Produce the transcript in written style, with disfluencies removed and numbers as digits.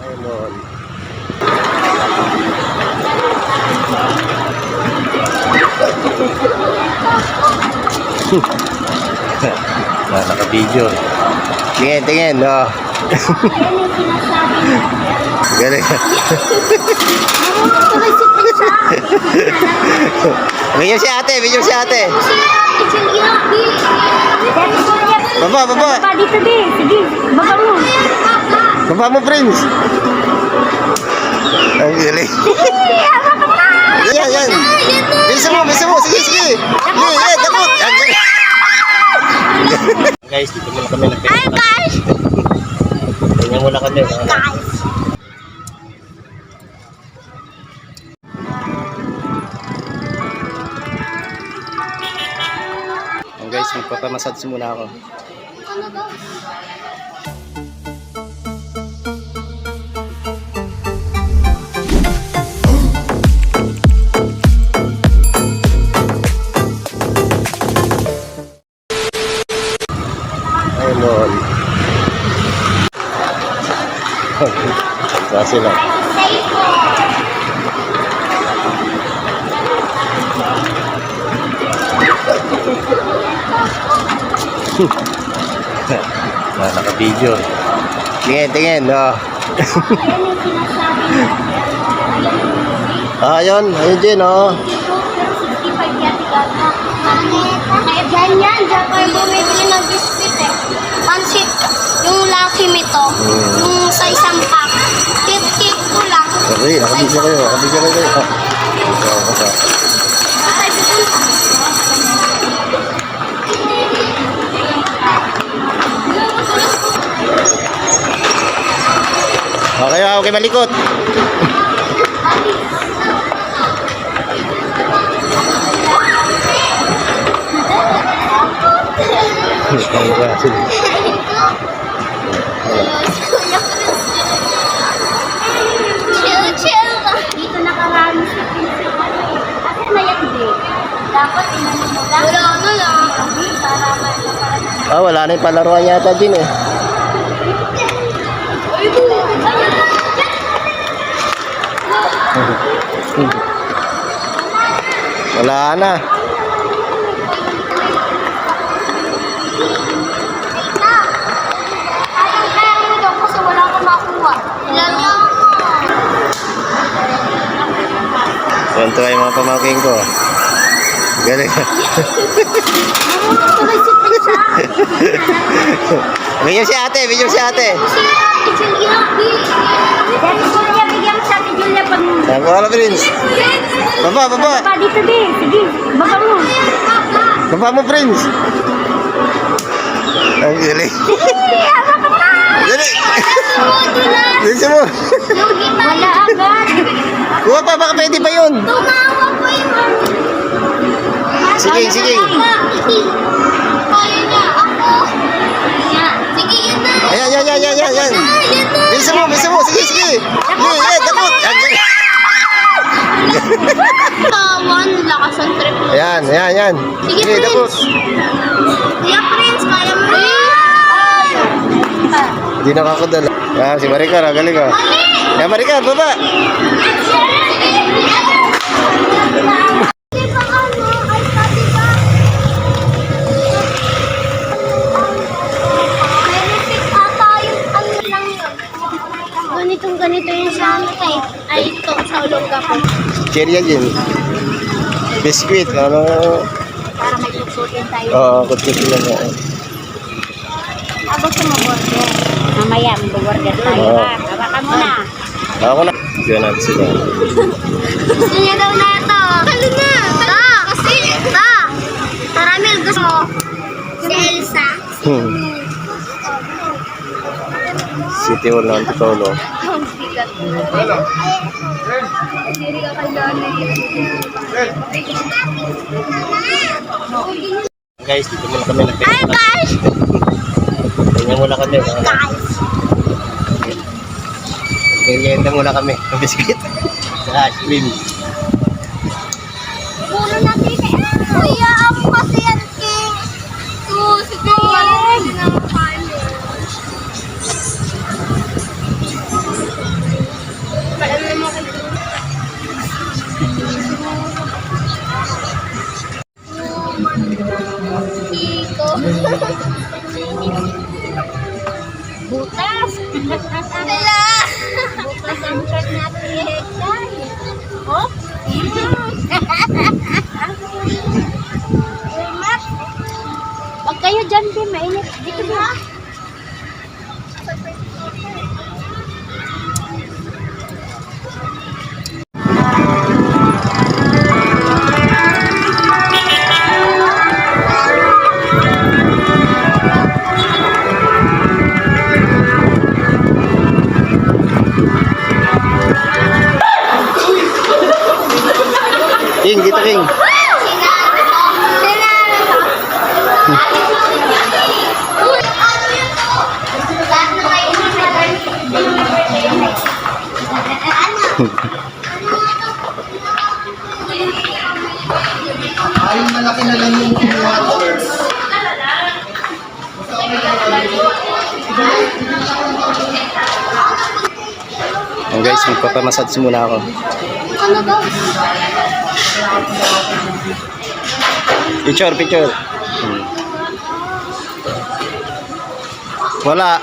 Ayun. Naka-video. Tingin, oh. Galing. Video si ate. Baba. Dito din. Sige, baba mo. Baba mo, Prince. Ang galing. Yan. Bisa mo. Sige. Yan, takot. Ang galing. Guys, dito muna kami na. Hi, guys. Tingnan muna kami. Guys. Guys, magpapamassage muna ako. Ayun. Saan sila? Naka-video. Tingin, oh. Ayun din, oh. Diyan kayo bumibili ng biscuit eh. Pansit, yung Lucky Me to, yung sa isang pack. Tip ko lang. Okay, nakabidyo kayo. Okay, malikot. Chill. Dito nakarami si Pinky. Kasi mayagdi. Dapat inano mo lang. Wala lang. Wala na yung palaruan yata din eh. Wala na. Kaya mo daw kasi wala akong makuha. Ilan lang. Ganito ay mga pamangking ko. Galing. Video si ate. Bigyan mo sa Ate Julia pag... Saan ko alam, Prince? Baba. Dito din. Sige, baba mo. Baba mo, Prince. Ang galing. Galing. Bisa mo. Wala agad. Kuha pa, baka pwede pa yun. Tumawa po yung Sige. Kaya niya ako. Sige, yun na. Ayan. Bisa mo. Sige. Yan, takot. Ang galing. Tawan, lakas ang trip mo. Ayan. Sige, Sige, takot. Kuya Prince, kaya mo yan. Hindi nakakadala. Si Maricar, galing ka. Yan, Maricar, baba. Ganito yung sa ano kay. Ay, ito, sa ulongga ko. Cherry yan. Biscuit, ano? Para may tutsutin tayo. Oo, kutsik lang yan. Gusto mo burger? Mamaya, mag-burger tayo Oo. ha. Hawakan mo na. Ako na. Diyan natin sila. Gusto niya daw na ito. Halo na. Kasi. Taramil, gusto mo. Si Elsa. City Hall ng Antipolo. Ang bigat. Hindi ka kailangan. Guys, dito muna kami na. Hi guys! Tingnan muna kami. Guys! Merienda muna kami ng biscuit. Sa ice cream. Puno natin eh. Kuya, ako kasi yan king. Sige, wala na kain. Bukas. Wala. Bukas ang shirt natin i-headline. Oh? Huwag kayo dyan, Kim. Mainit. Dito ba? King, kita King. Ay, malaki na lang yung water. Oh guys, magpapamassage muna ako. Ano ba? Picture. Wala.